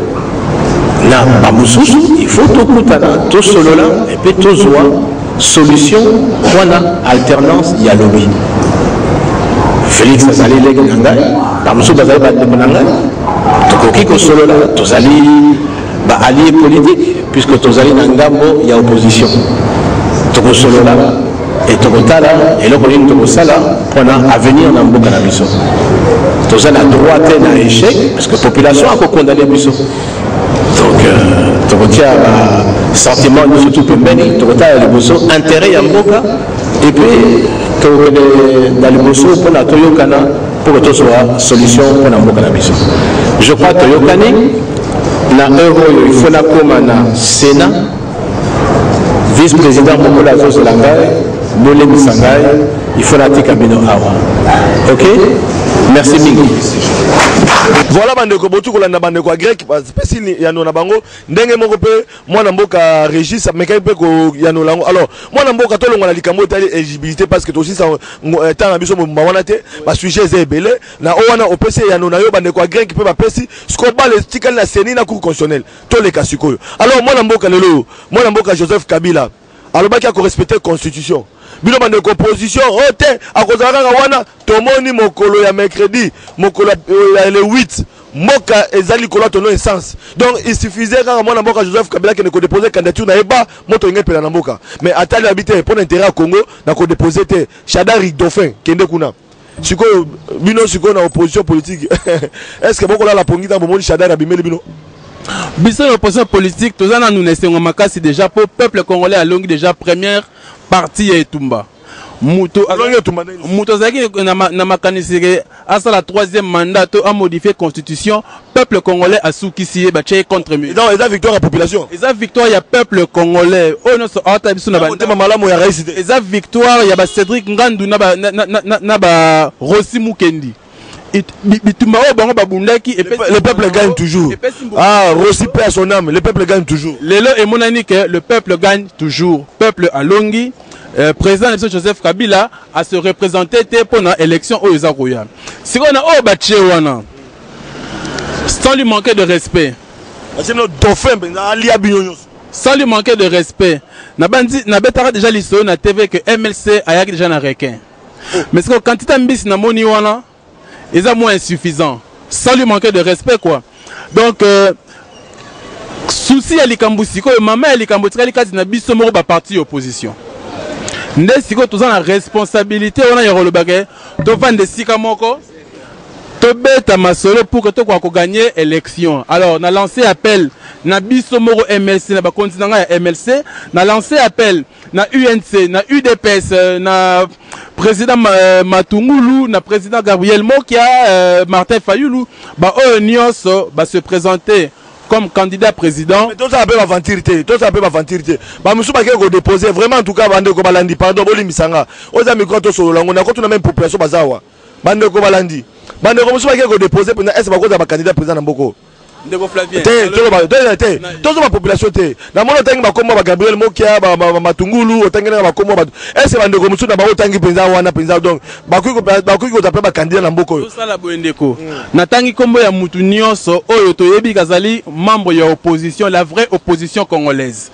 Na Bamoussous, il faut Tokutana, tout solola et puis tout zoa. Solution, wana alternance ya lobby. Félix Azali lege nangai, Bamoussou bazali ba nangai. Tokoki ko solola, tozali ba allié politique puisque tozali nangambo ya opposition. Toko solola et tokotala et le problème tokosala pour avenir na mboka na biso. Tozali na droite na échec parce que population a condamné biso. Donc, tu as sentiment de surtout pembeni, tu as le intérêt à Mboka, et puis dans le bosso pour la Toyokana, pour que tu sois solution pour la Mboka. Je crois que Toyokani, il faut la comme Sénat, vice-président Mokola Zoselangai, Bolé Missangai, il faut la Tikabino Awa. Ok? Merci Bingo. Voilà bandeko botu kolanda bandeko grec pesi yano na bango ndenge moko pe mwana mboka Régis mekai pe ko yano lango. Alors mwana mboka to longa na likambo tali éligibilité parce que aussi ça temps na biso mo wana te ba sujet zebele na owana opesi yano na yo bandeko grec pe ba pesi skoba le tikali na seni na cour constitutionnelle to le kasikoyo. Alors mwana mboka lelo mwana mboka Joseph Kabila alobaki a ko respecter constitution. Bino bande composition ote akozaka wana tomoni mokolo ya mercredi mokolo ya le 8 moka ezali kola tono essence. Donc il suffisait quand mwana mboka Joseph Kabila qui ne ko déposer candidature na eba moto ngepela na mboka mais atali habité pour intérêt à Congo na ko déposer te Chadari Dauphin kende kuna siko bino siko na opposition politique. Est-ce que boko la pongita bomoni Chadari abimeli bino biso l'opposition politique tozana nous nesengo makasi déjà pour peuple congolais à longue déjà première partie ya Etumba muto zaki na makanisire asa la troisième mandat to a modifié constitution peuple congolais a soukisi ba tché contre lui. Non, eza victoire à population. Eza victoire ya peuple congolais. Oh non so ata biso na ba malamu ya rais. Eza victoire ya ba Cédric Ngandu na ba Rossi Mukendi. Le peuple gagne toujours. Ah, Rossi perd son âme. Le peuple gagne toujours. Le peuple gagne toujours. Peuple Alongi, président Joseph Kabila a se représenté pour l'élection aux Royal. Si on a sans lui manquer de respect. Sans lui manquer de respect. Na déjà l'histoire na TV que MLC a déjà un requin. Mais quand quantité mbisi na moni wana ils sont moins insuffisants, sans lui manquer de respect quoi. Donc souci à l'Ikamboussiko et maman à l'Ikamboussiko na biso moko ba parti opposition. Nde siko tous la responsabilité on a yoro le bagay to vendre sika moko to beta masolo pour que to ko gagner élection. Alors on a lancé appel na biso moko MLC na ba continent ya MLC, na lancé appel na UNC, na UDPS, na président Matungulu, na président Gabriel Mokia, Martin Fayoulou, bah nyonso ba se présenter comme candidat président. Mais tout ça peut aventurer, tout ça peut aventurer. Bah monsieur ba ko déposer vraiment en tout cas bande ko balandi pardon boli misanga. Oza micro to solo lango na ko tuna même population bazawa. Bande ko balandi. Bande ko monsieur ba ko déposer pour est-ce ba ko za ba candidat président na mboko. Ndeko Flavien. Toute la population te. Na mono tangi ba komba ba Gabriel Mokia ba Matungulu otangi na ba komba ba. Est-ce ba ndeko musu na ba otangi penza wana penza donc ba kuiko taper ba candidat na mboko. Tout ça la boendeko. Na tangi kombo ya mutu nyonso oyo toyebi kazali membre ya opposition, la vraie opposition congolaise.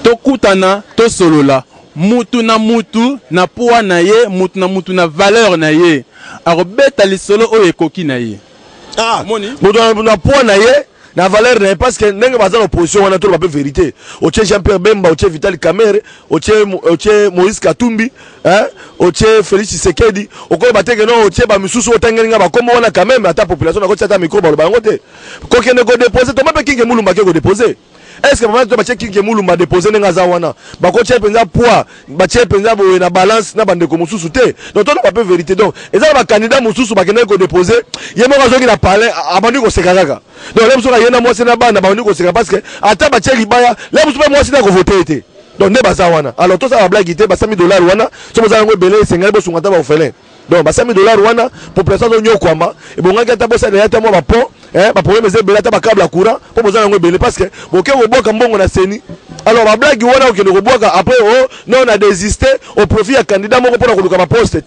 Tokutana to solola. Mutu na poa na ye, mutu na valeur na ye. Arobeta lisolo oyo ekoki na ye. Ah, na point na ye na valeur na parce que ndenge baza l'opposition wana to ba vérité. Oche Jean-Pierre Bemba, oche Vital Kamerhe, oche Moïse Katumbi, hein, oche Félix Tshisekedi, oko bateke no oche ba misusu otangelinga ba komo wana quand même ata population na ko tata micro ba bango te. Ko kende ko déposer to mape kinge mulumba ke ko déposer. Est-ce que maman to ba kinge mulumba déposer nga za wana. Ba ko che penza poids, ba che penza bo na balance na bande ko mususu te. Donc to ba pe vérité donc. Eza ba candidat mususu ba kende ko déposer, yemo ka zoki na parler abandi ko sekaka. Donc là, vous avez un mois, c'est la bande, parce que, à ta bâtie, libaya, là, vous avez un mois, c'est la voter. Donc, ne pas ça, wana. Alors, tout ça va blaguer, bah, $100 wana, si vous avez un belé, c'est un gars, vous avez un félin. Donc, bah, $100 wana, population de Nyo Kwama, et bon, on a bossé derrière moi, pont, hein, bah, pour me belé, t'as câble à courant, pour vous avez un belé, parce que, ok, vous boire comme bon, on a saigné. Alors, la blague, wana, ok, nous boire après, oh, non, on a désisté au profit à candidat, mon pour le poste,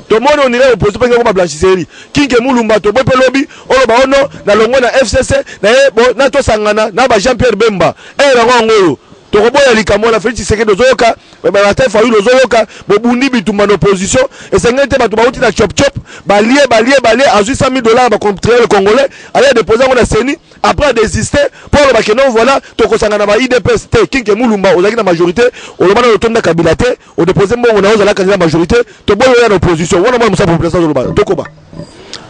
tout le monde on irait au poste pour la blanchisserie. Kinge Mulumba, to bope lobby, oloba ono, na longo na FCC, na to sangana, na ba Jean-Pierre Bemba, la ngolo. To roboya likambo na Félix Tshisekedi zoyoka, ba Martin Fayoulou zoyoka, bo bundi bitumba opposition, et sengete ba to ba uti na chop chop, ba lié à $100,000 ba contre le Congolais, aller déposer on a seni, après désister pour le bakeno voilà, to ko sangana ba IDPS te, Kinge Mulumba, ozaki na majorité, oloba na otonda kabila te, o déposer mbongo na ozala candidat majorité, to boyo ya opposition, wana mwa musa population zoloba, tokoba.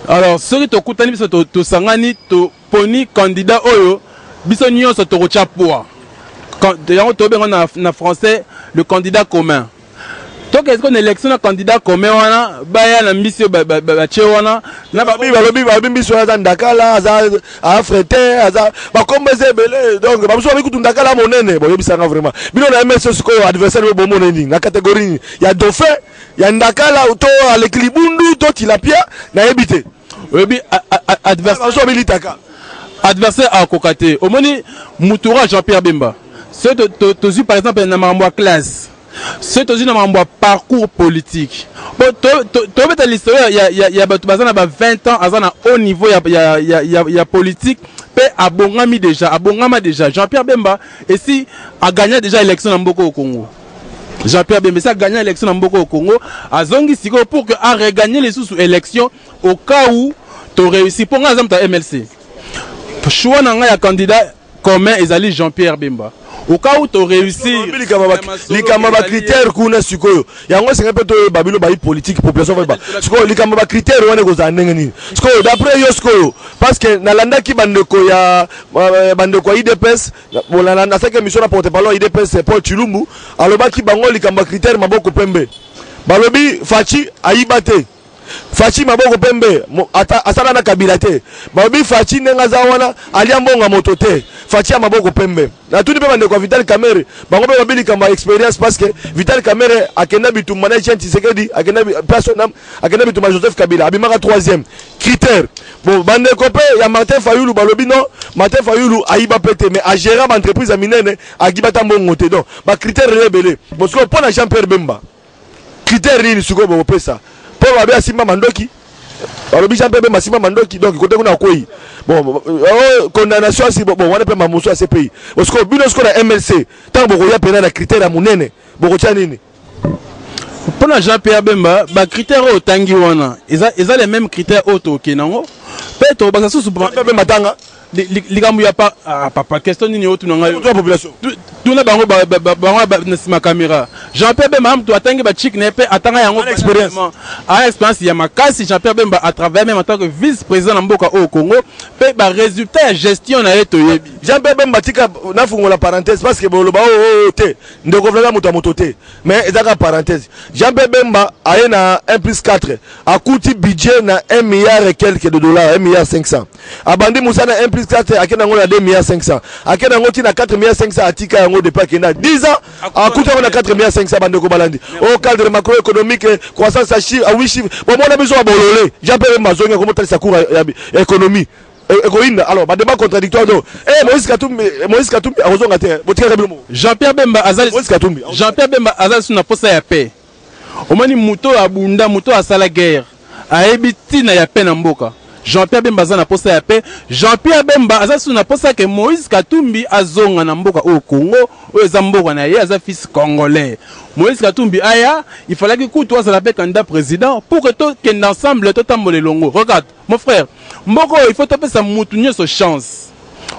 Alors, ceux qui kutani biso to sangani to poni candidat oyo, biso nyonso to rocha poa. Quand na français le candidat commun Donc est-ce qu'on élection un candidat comme wana baya na mbisi ba wana na balobi biso za ndakala za afrete za ba kombeze belé donc ba biso bikutu ndakala monene bo yebisanga vraiment bino na MSC siko adversaire bo monene na catégorie ya dauphin ya ndakala to alekilibundu to tilapia na yebite oyebi adversaire militaka adversaire à kokate omoni mutura Jean-Pierre Bemba c'est to par exemple na mambo classe. C'est aussi un parcours politique. Tu as l'histoire, il y a 20 ans, à haut niveau, il y a politique. Abongama déjà. Jean-Pierre Bemba, et si a gagné déjà l'élection en Mboko au Congo. Jean-Pierre Bemba, ça a gagné l'élection en Mboko au Congo. A Zongi Siko pour que a regagné les sous-élections au cas où tu réussi. Pour exemple, ta MLC. Choix n'a un candidat commun, Ezali Jean-Pierre Bemba. Au cas où tu réussis les camarades critères qu'on sikoyo yango c'est un peu babilo bayi politique population va sikoyo les camarades critères on est aux anengeni sikoyo d'après yo sikoyo parce que na landa ki bandeko ya bandeko IDPS bolana na sake mission na porte-parole IDPS Paul Chilumbu aloba ki bango les camarades critères maboko pembe balobi fachi ayibate fachi maboko pembe asala na kabila te balobi fachi nenga za wana aliambonga moto te fachi ya maboko pembe na tout pe bande ko Vital Kamerhe bango pe babili kamba experience parce que Vital Kamerhe akenda bitumba na Jean Tshisekedi akenda personnel akenda bitumba Joseph Kabila abimaka 3e critère bon bande ko pe ya Martin Fayulu balobi non Martin Fayulu ayiba pete mais a gérer entreprise a minene agibata mbongo te donc ba critère rebelé parce que pour na Jean-Pierre Bemba critère ni suko bo pesa pour babe asimba mandoki alors Jean-Pierre Bemba asimba mandoki donc côté kuna koi bon condamnation si bon on peut mamuso à ces pays parce que bino sko na MLC tant boko ya pena na critère ya munene boko tia nini pour na Jean-Pierre Bemba ba critère au tangi wana ils ont les mêmes critères auto kenango peut-être ba ça sous Bemba tanga likambu ya pa papa question nini auto nanga la population tout na bango na sima caméra Jean-Pierre Bemba am to atangi ba chic ne pe atanga yango expérience ya makasi Jean-Pierre Bemba a travaillé même en tant que vice-président na mboka au Congo pe ba résultat ya gestion na eto yebi Jean-Pierre Bemba tika na fungo la parenthèse parce que boloba te ndeko vla muta motote mais ezaka parenthèse Jean-Pierre Bemba a na 1+4 a coûté budget na 1 milliard et quelques de dollars 1 milliard 500 abandi Moussa na 1+4 akena ngo na 2 milliards 500 akena ngo tina 4 milliards 500 atika yango de pas kena 10 ans a coûté na 4 milliards 500 bandeko balandi au cadre macroéconomique croissance à 8 chiffres bon on a besoin de bololé Jean-Pierre Bemba zonga comment ça court économie alors ba débat contradictoire donc Moïse Katumbi azonga te botika rebelo Jean-Pierre Bemba azali Jean-Pierre Bemba azali suna posa ya paix omani muto abunda muto asala guerre aebiti na ya paix na mboka Jean-Pierre Bemba azana posa ya paix Jean-Pierre Bemba azali suna posa ke Moïse Katumbi azonga na mboka au Congo o eza mboka na ye aza fils congolais Moïse Katumbi aya il fallait que toi ça l'appelle candidat président pour que tout qu'en ensemble tout tambole longo regarde mon frère mboko il faut taper sa mutu nyoso chance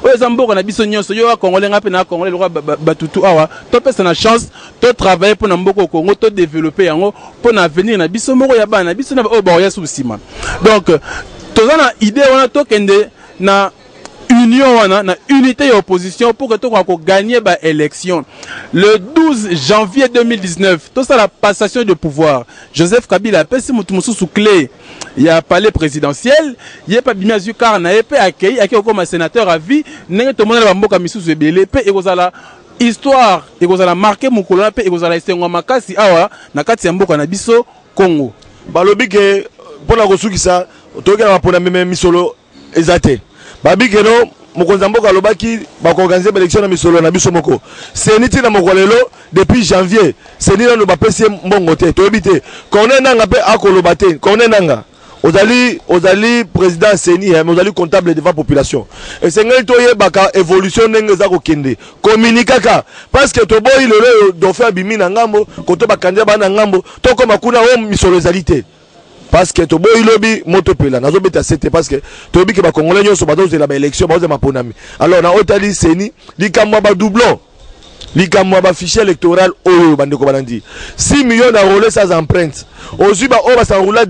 o eza mboka na biso nyoso yo congolais ngape na congolais lwa batutu awa to pesa na chance to travailler pour na mboko au Congo to développer yango pour na avenir na biso moko ya bana biso na o ba ya susima donc tozana idée wana to kende na union wana na unité et opposition pour que tout qu'on gagner ba élection le 12 janvier 2019 tout ça la passation de pouvoir Joseph Kabila pesi mutu mususu clé il y a palais présidentiel il y a pas bimia car na épée accueilli comme sénateur à vie n'engé tout monde la mboka misusu ebele pe ekozala histoire ekozala marqué mukolo pe ekozala esengo makasi awa na kati ya mboka na biso Congo balobi ke pona kosukisa tokela pona meme misolo ezate babi keno mokonzi mboka alobaki bakoorganiser élection na misolo na biso moko seni tina mokolelo depuis janvier seni nano bapesi mbongo te toyebi te kone nanga mpe akoloba te kone nanga ozali président seni mais ozali comptable devant population esengeli toyebaka évolution ndenge eza kokende communikaka parce que toboyi lelo dauphin abimi na ngambo koto bakandia bana na ngambo tokoma kuna o misolo ezali te parce que to boy lobby moto pela nazo beta c'était parce que to bi ke ba congolais nyonso ba doze la ba élection ba doze maponami alors na otali seni likamwa ba doublon likamwa ba fichier électoral oyo bandeko balandi 6 millions d'enrôlés sans empreinte aujourd'hui ba o ba s'enrôler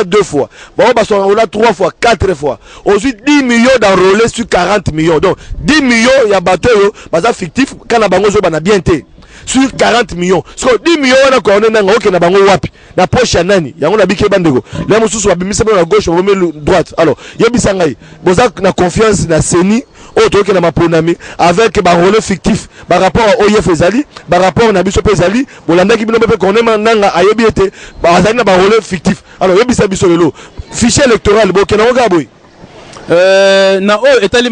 deux fois ba o ba s'enrôler 3 fois 4 fois aujourd'hui 10 millions d'enrôlés sur 40 millions donc 10 millions ya bateau yo baza fictif kana bango zo bana bien té sur 40 millions. Parce que 10 millions wana ko onena nga okena bango wapi na poche ya nani yango na bike bandeko la mosusu babimisa na gauche ba droite. Alors yebisa ngai boza na confiance na Seni autre na maponami avec ba relais fictif par rapport au OIF ezali par rapport na biso ezali bolanda ki bino pe konema nanga ayebi ete ba azali na ba relais fictif. Alors yebisa biso lelo fichier électoral bo kena ngoka boy na o etali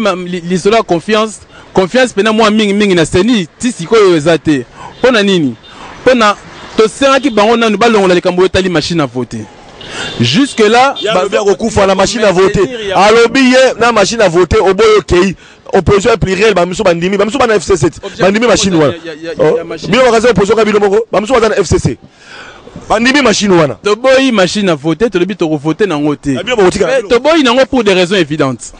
l'isola confiance pena moi mingi na Seni ti sikoyo ezate pona nini pona to senga ki bango nanu balongola likambo etali machine à voter. Jusque là baza la machine à voter alobi na machine à voter au boyo kei opposition pluriel bamiso bandimi bamiso bana FC7 bandimi machine wana bio bakaza opposition ka bilo moko bamiso baza na FCC bandimi machine wana to boyi machine à voter to lobi to voter na ngote to boyi nango pour des raisons évidentes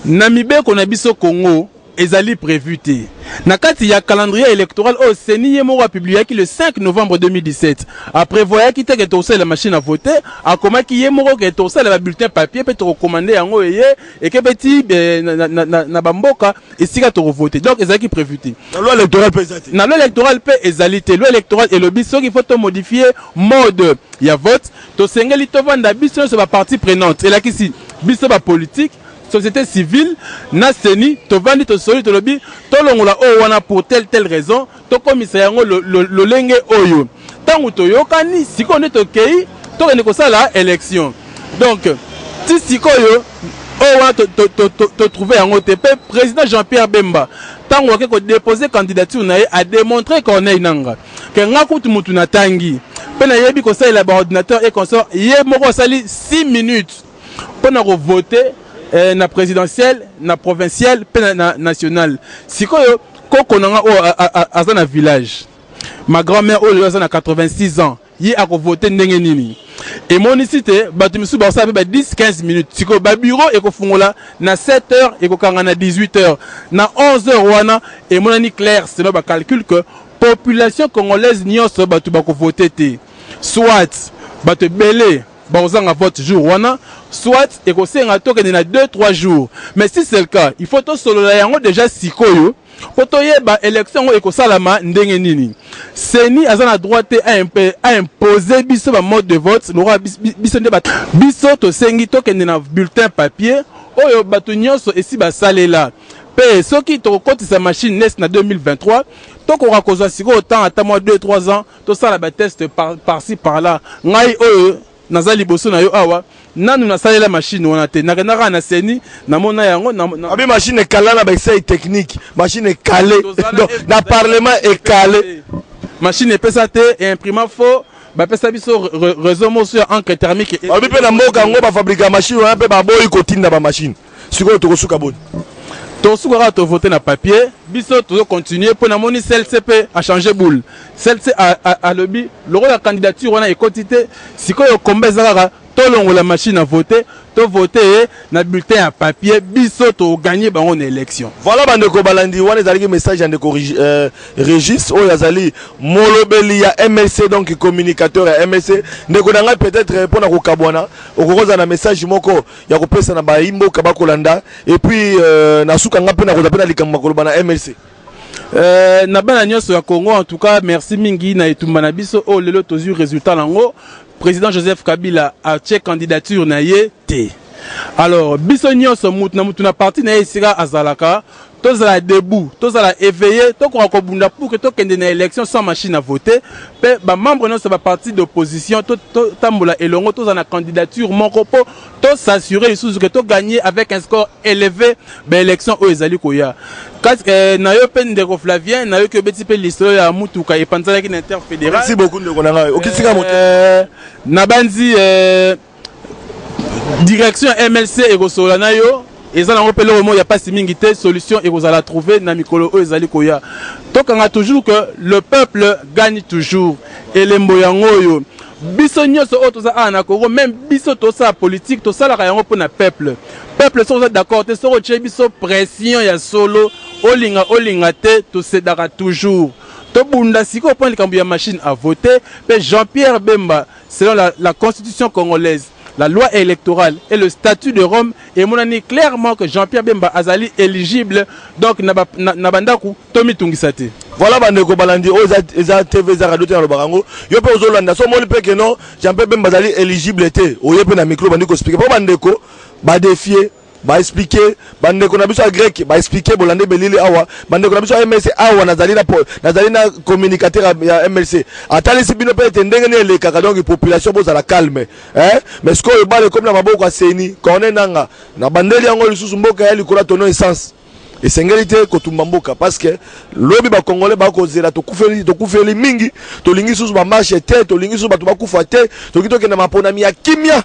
na mibeko na biso Congo ezali prévu te na kati ya calendrier électoral au Seni yemo a publié le 5 novembre 2017 après voya ki te que to la machine à voter a comment ki yemo que to la bulletin papier peut te recommander yango eye et que petit na bamboka esika to voter donc ezali prévu te na loi électorale pe ezali na loi électorale pe ezali te loi électorale et le biso qu'il faut to modifier mode ya vote to sengeli to vanda biso sur ba partie prenante et là qui si biso ba politique société civile na Seni to vandi to soli to lobi to longola o wana pour telle raison to komisa yango lo lenge oyo tangu to yokani sikoyo to kei to ne ko sala élection donc ti sikoyo o wana to trouver yango te pe président Jean-Pierre Bemba tangu ko déposer candidature na a démontrer qu'on est nanga que ngakutu mutu na tangi pe na yebi ko sala ba ordinateur et consort ye moko sali 6 minutes pour na voter na présidentielle na provinciale pe na nationale sikoyo koko nanga o azana village ma grand-mère o azana 86 ans yi a voter ndenge nini et monicité batu misu ba sa pe 10-15 minutes sikoyo ba bureau e ko fungola na 7h e ko kanga na 18h na 11h wana et monani clair c'est ba calcul que population congolaise nyonso batu ba ko voter te soit batu belé bazanga vote jour wana soit et ko senga to que na 2-3 jours mais si c'est le cas il faut to solo la yango déjà sikoyo ko to yeba élection e ko salama ndenge nini Seni azana droite à imposer biso ba mode de vote lora biso nde biso to sengi to que na bulletin papier oyo batu nyonso esi ba salela pe soki to kotisa machine NES na 2023 to ko rakoza siko autant à moi 2-3 ans to sala ba test par-ci par-là ngai oyo nazali boso na yo awa nanu na salela machine wana te na kana na Seni na mona yango na abi machine kala na ba essai technique machine calé na parlement est calé machine pesa te et imprimant faux ba pesa biso réseau mo sur encre thermique abi pe na mboka ngo ba fabriquer machine wana pe ba boyi kotinda ba machine siko to kosuka boni to suka to voter na papier biso to continuer pour na moni CLCP a changer boule CLC a lobby le rôle la candidature wana ekotité sikoyo kombezaka to longo la machine à voter to voter na bulletin à papier biso to gagner bango na élection voilà bande ko balandi wana ezali message ande ko Régis o yazali molobeli ya MLC donc communicateur ya MLC ndeko nanga peut-être pour na ko kabwana okokoza na message moko ya ko pesa na baimbo kabakolanda et puis na suka nga pe na ko zapena likambo koloba na MLC na bana nyonso ya Congo en tout cas merci mingi na etumba na biso o lelo tozu résultat nango président Joseph Kabila a tché candidature na ye te alors biso nyonso mutu na parti na ye sira azalaka tozala debout tozala éveillé to ko bunda pour que to kende na élection sans machine à voter pe ba membre nyonso ba parti d'opposition to tambola elongo tozala na candidature moko po to s'assurer sous que to gagner avec un score élevé ba élection o ezali koya na yo pe ndeko Flavien na yo ke beti pe l'histoire ya mutuka e panzala ki interfédéral merci beaucoup ndeko nanga okisika moto na banzi direction MLC et kosola na yo ezala ngo pele mo ya pas mingi te solution et vous allez trouver na mikolo o ezali koya tokanga toujours que le peuple gagne toujours et les mboyango yo biso nyonso o toza ana Congo même biso to sa politique to sala yango pour na peuple sont d'accord te so che biso pression ya solo olinga te to sedaka toujours to bunda siko point likambo ya machine à voter pe Jean-Pierre Bemba selon la constitution congolaise la loi électorale et le statut de Rome et mon année clairement que Jean-Pierre Bemba Azali éligible donc nabandaku Tomi Tungisate. Voilà bandeko balandi eza TV za radio te na lobarango yo pe ozolanda so moni pe que non Jean-Pierre Bemba Azali éligible te oye pe na micro bandiko expliquer po bandeko ba défier ba expliquer bandeko na biso grec ba expliquer bolande belili awa bandeko na biso MLC awa nazali na communicateur ya MLC atali sibino pe ndenge ne le kaka donc population boza la calme mais ce que ba comme na maboko aseni kone nanga na bandeli yango lisusu mboka ya likola tono essence et singalité kotumba mboka parce que lobi ba congolais ba kozela to kufeli mingi to lingi susu ba marche te to lingi susu ba to ba kufa te to kitoke na maponami ya kimia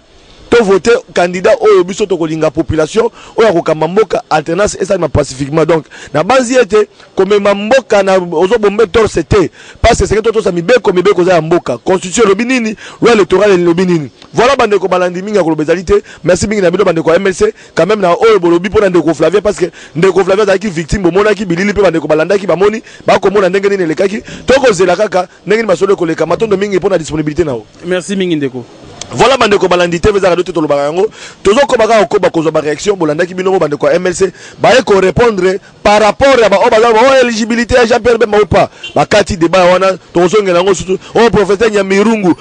to voter candidat oyo biso to kolinga population oyo kokamba mboka alternance et ça pacifiquement donc na base était comme mboka na ozo bombe torse te parce que c'est que to sa mibeko za mboka constitution lobi nini loi électorale lobi nini voilà bande ko balandi minga ko lobezalité merci mingi na bido bande ko MLC quand même na oyo bolobi pona ndeko Flavien parce que ndeko Flavien za ki victime bomona ki bilili pe bande ko balanda ki bamoni ba ko mona ndenge nini lekaki to ko zela kaka ndenge ni masolo ko leka matondo mingi pona disponibilité nao merci mingi ndeko. Voilà bandeko balandi TV za radio te tolo barango tozo ko baka ko ba ko ba réaction bolanda ki bino bandeko MLC ba ko répondre par rapport à ba éligibilité à Jean-Pierre Bemba ou pas ba kati débat wana tozo ngela ngo surtout o professeur Nyamirungu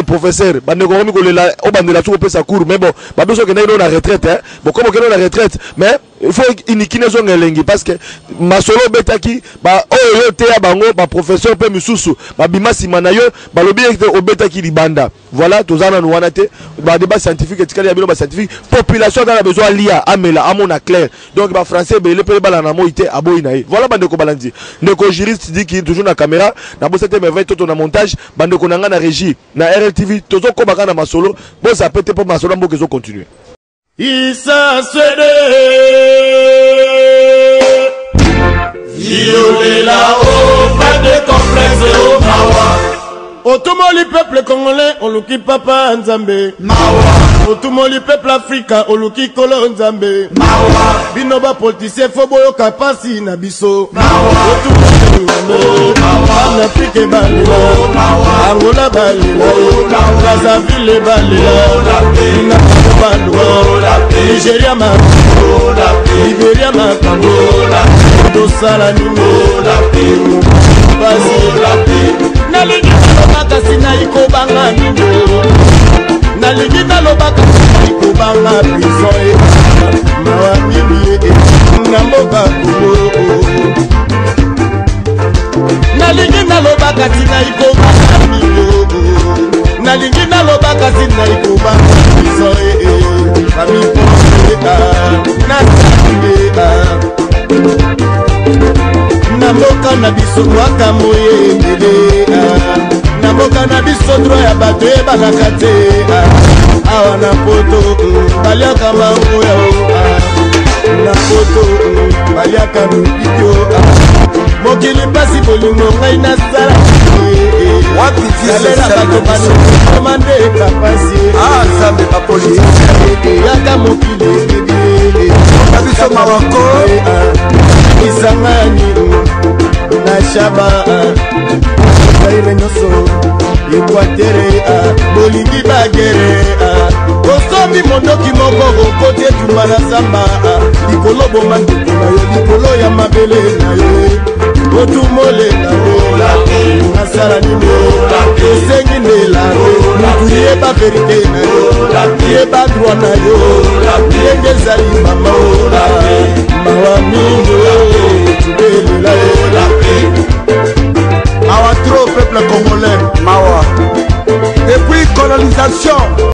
professeur bandeko ngomi ko lela o bandela tu ko pesa cours mais bon ba beso que na retraite bon comme que na retraite mais il faut inikine zo ngelengi parce que masolo betaki ba oyo te ya bango ba professeur pe misusu ba bimasi manayo ba lobi o betaki libanda voilà tozana nous wanate ba débat scientifique etikali ya bilo ba scientifique population dans la besoin lia amela amona clair donc ba français be le pe bala na moité aboyi na voilà bande ko balandi ndeko juriste dit qui toujours na caméra na bosete merveille toto na montage bande ko nanga na régie na RLTV tozo ko baka na masolo bo ça peut pas masolo mbo kezo continuer Issa Swede Violé là-haut, pas de complexe au Mawa. Otumoli peuple congolais, oluki papa Nzambe Mawa. Otumoli peuple africain, oluki kolo Nzambe Mawa. Binoba politicien foboyo kapasi na biso Mawa. Otumoli Mawa. Afrique balila Mawa. Angola balila Brazzaville balila Inakobo balwa Nigeria makambo Liberia makambo Dosala nimo Basi Nalingi nalobaka sinaiko banga mindo Nalingi nalobaka sinaiko banga prison Mawa mimi Namboka kubo Nalingi nalobaka sinaiko banga mindo Nalingi nalobaka sinaiko banga prison Mami poseka Nasinga Namoka na biso mwaka moyembele Namoka na biso droit ya bato ebalaka te awa na poto baliaka mangoya na poto baliaka lopikio mokili mpasi bolingo ngai nasala salela bato banokomande kapasi nzambe bapolisi yaka mokili biso mawako Isangani na shaba Kaire nyoso Equatere Bolingi bagere Osomi mondoki moko kote tumana samba Likolo bomandi na yo Likolo ya mabele na yo Otumole na yo Nasara nimo Esengi nela Nukuye ba verite na yo Ye ba droit na yo Yenge zali mama Mawa mingo Mawa trop peuple congolais Mawa. Depuis colonisation